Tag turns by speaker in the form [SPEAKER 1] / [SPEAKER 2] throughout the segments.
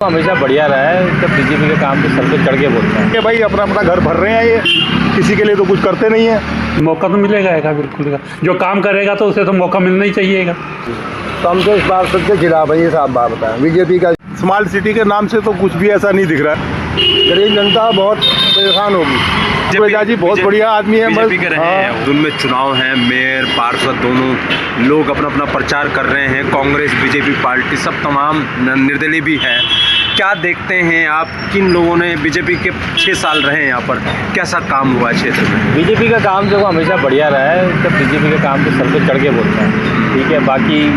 [SPEAKER 1] हमेशा बढ़िया रहा है। जब बीजेपी के काम पे सर पे चढ़ के बोलते हैं
[SPEAKER 2] कि भाई अपना अपना घर भर रहे हैं, ये किसी के लिए तो कुछ करते नहीं है।
[SPEAKER 3] मौका तो मिलेगा बिल्कुल, जो काम करेगा तो उसे तो मौका मिलना ही चाहिएगा।
[SPEAKER 4] तो हम तो इस बार सबके खिलाफ है, ये साफ बात बताएं। बीजेपी का
[SPEAKER 2] स्मार्ट सिटी के नाम से तो कुछ भी ऐसा नहीं दिख रहा है।
[SPEAKER 4] गरीब जनता बहुत परेशान होगी।
[SPEAKER 2] प्रजा जी बहुत बढ़िया आदमी है।
[SPEAKER 5] बीजेपी के रहे हैं, उनमें चुनाव हैं, मेयर पार्षद दोनों लोग अपना अपना प्रचार कर रहे हैं। कांग्रेस बीजेपी पार्टी सब तमाम निर्दलीय भी है। क्या देखते हैं आप, किन लोगों ने बीजेपी के 6 साल रहे हैं यहाँ पर, कैसा काम हुआ है क्षेत्र में?
[SPEAKER 1] बीजेपी का काम जो हमेशा बढ़िया रहा है। जब बीजेपी के काम पे सर पे चढ़ के बोलते हैं, ठीक है। बाकी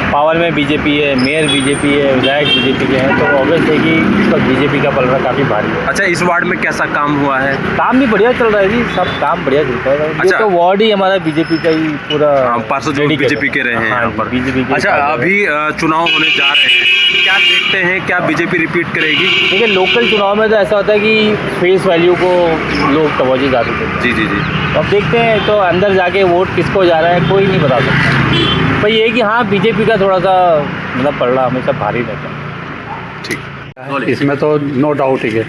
[SPEAKER 1] पावर में बीजेपी है, मेयर बीजेपी है, विधायक बीजेपी के हैं, तो ऑब्वियस है कि इस वक्त बीजेपी का पलड़ा काफ़ी भारी है।
[SPEAKER 5] अच्छा, इस वार्ड में कैसा काम हुआ है?
[SPEAKER 1] काम भी बढ़िया चल रहा है जी, सब काम बढ़िया चलता है।
[SPEAKER 5] अच्छा,
[SPEAKER 1] ये तो वार्ड ही हमारा बीजेपी का ही पूरा
[SPEAKER 5] पार्षद बीजेपी के रहे हैं यहाँ पर।
[SPEAKER 1] बीजेपी के।
[SPEAKER 5] अच्छा, अभी चुनाव होने जा रहे हैं, क्या देखते हैं, क्या बीजेपी रिपीट करेगी?
[SPEAKER 1] देखिए, लोकल चुनाव में तो ऐसा होता है कि फेस वैल्यू को लोग तवज्जो ज़्यादा देते हैं।
[SPEAKER 5] जी जी जी।
[SPEAKER 1] अब देखते हैं तो अंदर जाके वोट किसको जा रहा है कोई नहीं बता सकता। पर ये है कि हाँ, बीजेपी का थोड़ा सा मतलब पलड़ा हमेशा भारी रहता है।
[SPEAKER 5] ठीक,
[SPEAKER 3] इसमें तो नो डाउट ही है।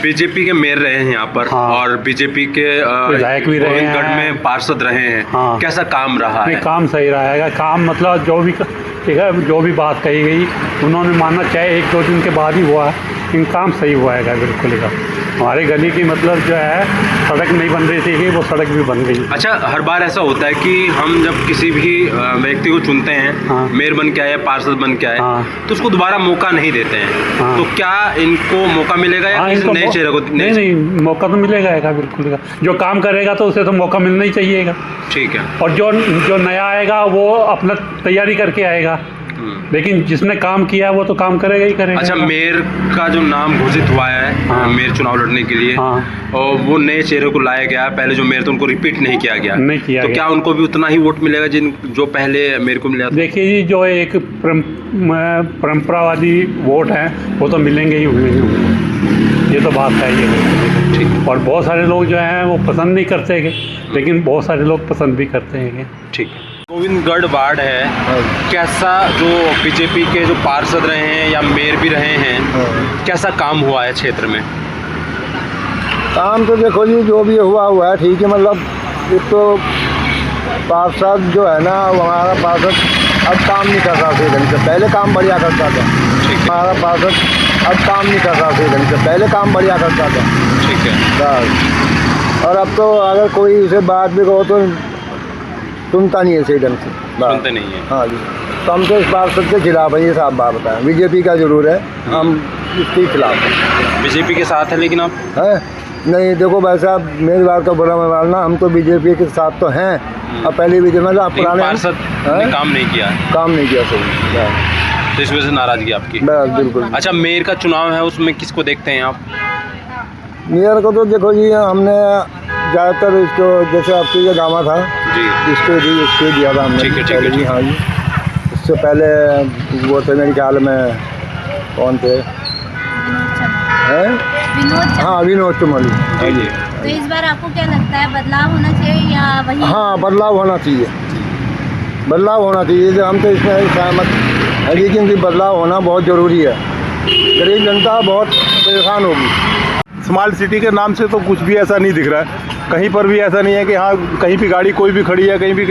[SPEAKER 5] बीजेपी के मेयर रहे हैं यहाँ पर।
[SPEAKER 3] हाँ।
[SPEAKER 5] और बीजेपी के
[SPEAKER 3] विधायक भी रहे हैं,
[SPEAKER 5] गोविंदगढ़ में पार्षद रहे हैं।
[SPEAKER 3] हाँ।
[SPEAKER 5] कैसा काम रहा
[SPEAKER 3] नहीं,
[SPEAKER 5] है?
[SPEAKER 3] काम सही रहेगा। काम मतलब जो भी ठीक है, जो भी बात कही गई उन्होंने मानना चाहे 1-2 दिन के बाद ही हुआ है, इन काम सही हुआ है बिल्कुल ही। हमारे गली की मतलब जो है सड़क नहीं बन रही थी, वो सड़क भी बन गई।
[SPEAKER 5] अच्छा, हर बार ऐसा होता है कि हम जब किसी भी व्यक्ति को चुनते हैं,
[SPEAKER 3] हाँ।
[SPEAKER 5] मेयर बन के आए, पार्षद बन के आए,
[SPEAKER 3] हाँ।
[SPEAKER 5] तो उसको दोबारा मौका नहीं देते हैं।
[SPEAKER 3] हाँ।
[SPEAKER 5] तो क्या इनको मौका मिलेगा या किसी नए चेहरे को?
[SPEAKER 3] नहीं, मौका तो मिलेगा बिल्कुल। जो काम करेगा तो उसे तो मौका मिलना ही चाहिएगा।
[SPEAKER 5] ठीक है।
[SPEAKER 3] और जो नया आएगा वो अपना तैयारी करके आएगा, लेकिन जिसने काम किया वो तो काम करेगा ही करेगा।
[SPEAKER 5] अच्छा, मेयर का जो नाम घोषित हुआ है,
[SPEAKER 3] हाँ।
[SPEAKER 5] मेयर चुनाव लड़ने के लिए,
[SPEAKER 3] हाँ।
[SPEAKER 5] और वो नए चेहरे को लाया गया। पहले जो मेयर थे उनको रिपीट नहीं किया गया,
[SPEAKER 3] नहीं किया
[SPEAKER 5] तो
[SPEAKER 3] गया।
[SPEAKER 5] क्या उनको भी उतना ही वोट मिलेगा जो पहले मेयर को मिला था?
[SPEAKER 3] देखिए जी, जो एक परंपरावादी वोट है वो तो मिलेंगे ही उन्हें, ये तो बात है ये।
[SPEAKER 5] ठीक।
[SPEAKER 3] और बहुत सारे लोग जो हैं वो पसंद नहीं करते हैं, लेकिन बहुत सारे लोग पसंद भी करते हैं।
[SPEAKER 5] ठीक। गोविंदगढ़ वार्ड है, कैसा जो बीजेपी के जो पार्षद रहे हैं या मेयर भी रहे हैं, कैसा काम हुआ है क्षेत्र में?
[SPEAKER 4] काम तो देखो जी, जो भी हुआ है ठीक है। मतलब एक तो पार्षद जो है ना, हमारा पार्षद अब काम नहीं कर रहा सही ढंग से। पहले काम बढ़िया करता था। हमारा पार्षद अब काम नहीं कर रहा सही ढंग से। पहले काम बढ़िया करता था।
[SPEAKER 5] ठीक है।
[SPEAKER 4] और अब तो अगर कोई उसे बात भी कहो तो सुनता नहीं है सही ढंग से,
[SPEAKER 5] सुनते नहीं है।
[SPEAKER 4] हाँ जी। तो हम तो इस बार सबके खिलाफ है, ये साफ बात बताएं। बीजेपी का जरूर है, हम इसके खिलाफ हैं।
[SPEAKER 5] बीजेपी के साथ है, लेकिन आप
[SPEAKER 4] हैं नहीं, देखो भाई साहब, मेरी बात का बुरा मत मानना, हम तो बीजेपी के साथ तो हैं। अब पहले बीजेपी मतलब पुराने
[SPEAKER 5] पार्षद ने काम नहीं किया,
[SPEAKER 4] काम नहीं किया सही,
[SPEAKER 5] तो इस वजह से नाराजगी आपकी।
[SPEAKER 4] बिल्कुल।
[SPEAKER 5] अच्छा, मेयर का चुनाव है, उसमें किसको देखते हैं आप?
[SPEAKER 4] मेयर को तो देखो जी, हमने ज़्यादातर इसको, जैसे आपके ये गामा था
[SPEAKER 5] जी,
[SPEAKER 4] इसके दिया था हमने।
[SPEAKER 5] ठीक है, ठीक है,
[SPEAKER 4] जी हाँ जी। इससे पहले वो थे मेरे ख्याल में, कौन थे हैं? हाँ, विनोद चमोली।
[SPEAKER 5] जी जी।
[SPEAKER 6] तो इस बार आपको क्या लगता है, बदलाव होना चाहिए या वही?
[SPEAKER 4] हाँ, बदलाव होना चाहिए, बदलाव होना चाहिए। हम तो इसमें सहमत है, लेकिन बदलाव होना बहुत ज़रूरी है। गरीब जनता बहुत परेशान होगी।
[SPEAKER 2] स्मार्ट सिटी के नाम से तो कुछ भी ऐसा नहीं दिख रहा है। कहीं पर भी ऐसा नहीं है कि हाँ, कहीं भी गाड़ी कोई भी खड़ी है, कहीं भी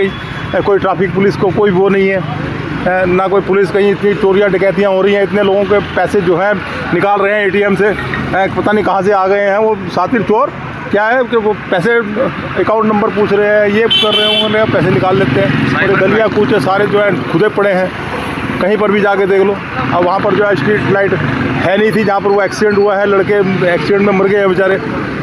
[SPEAKER 2] कोई ट्रैफिक पुलिस को कोई वो नहीं है ना, कोई पुलिस। कहीं इतनी चोरियाँ डकैतियाँ हो रही हैं, इतने लोगों के पैसे जो हैं निकाल रहे हैं एटीएम से, पता नहीं कहाँ से आ गए हैं वो सातिर चोर। क्या है कि वो पैसे अकाउंट नंबर पूछ रहे हैं, ये कर रहे होंगे, पैसे निकाल लेते हैं। और गलियाँ कूच सारे जो है खुदे पड़े हैं, कहीं पर भी जाके देख लो। अब वहाँ पर जो है स्ट्रीट लाइट है नहीं थी, जहाँ पर वो एक्सीडेंट हुआ है, लड़के एक्सीडेंट में मर गए हैं बेचारे।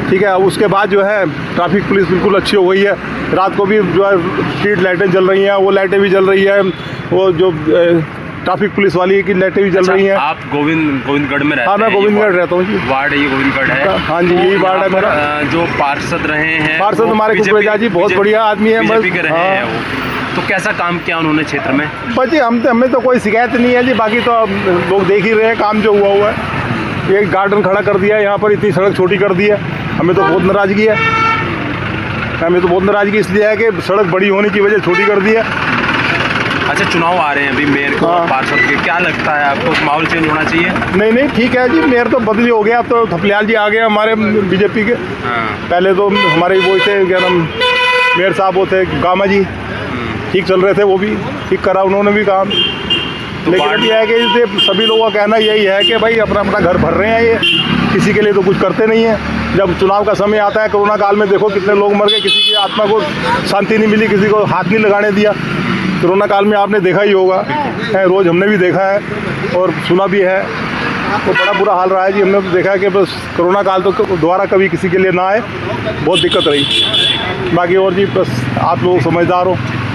[SPEAKER 2] ठीक है, उसके बाद जो है ट्रैफिक पुलिस बिल्कुल अच्छी हो गई है। रात को भी जो है स्ट्रीट लाइटें जल रही हैं, वो लाइटें भी जल रही है, वो जो ट्रैफिक पुलिस वाली की लाइटें भी जल रही हैं।
[SPEAKER 5] आप गोविंदगढ़ में रहते हैं?
[SPEAKER 2] हाँ, मैं गोविंदगढ़ रहता हूँ जी।
[SPEAKER 5] वार्ड ये गोविंदगढ़ है?
[SPEAKER 2] हाँ जी, यही वार्ड है मेरा।
[SPEAKER 5] जो पार्षद रहे हैं,
[SPEAKER 2] पार्षद हमारे प्रजा जी बहुत बढ़िया आदमी है।
[SPEAKER 5] बीजेपी के रहे हैं वो, तो कैसा काम किया उन्होंने क्षेत्र में?
[SPEAKER 2] बस जी, हमें तो कोई शिकायत नहीं है जी। बाकी तो लोग देख ही रहे हैं काम जो हुआ है। एक गार्डन खड़ा कर दिया है यहाँ पर, इतनी सड़क छोटी कर दी है। हमें तो बहुत नाराज़गी है, हमें तो बहुत नाराज़गी इसलिए है कि सड़क बड़ी होने की वजह छोटी कर दी है।
[SPEAKER 5] अच्छा, चुनाव आ रहे हैं अभी मेयर को और
[SPEAKER 2] हाँ।
[SPEAKER 5] पार्षद के, क्या लगता है आपको माहौल चेंज होना चाहिए?
[SPEAKER 2] नहीं ठीक है जी, मेयर तो बदली हो गया, अब तो थपलियाल जी आ गए हमारे बीजेपी के।
[SPEAKER 5] हाँ।
[SPEAKER 2] पहले तो हमारे वो थे, क्या नाम, मेयर साहब वो थे गामा जी, ठीक चल रहे थे, वो भी ठीक करा उन्होंने भी काम। लेकिन
[SPEAKER 5] बाढ़-
[SPEAKER 2] अब यह है कि जैसे सभी लोगों का कहना यही है कि भाई अपना अपना घर भर रहे हैं, ये किसी के लिए तो कुछ करते नहीं है। जब चुनाव का समय आता है, कोरोना काल में देखो कितने लोग मर गए, किसी की आत्मा को शांति नहीं मिली, किसी को हाथ नहीं लगाने दिया। कोरोना काल में आपने देखा ही होगा, रोज़ हमने भी देखा है और सुना भी है, तो बड़ा बुरा हाल रहा है जी। हमने तो देखा है कि बस कोरोना काल तो दोबारा कभी किसी के लिए ना आए, बहुत दिक्कत रही। बाकी और जी बस आप लोग समझदार हो,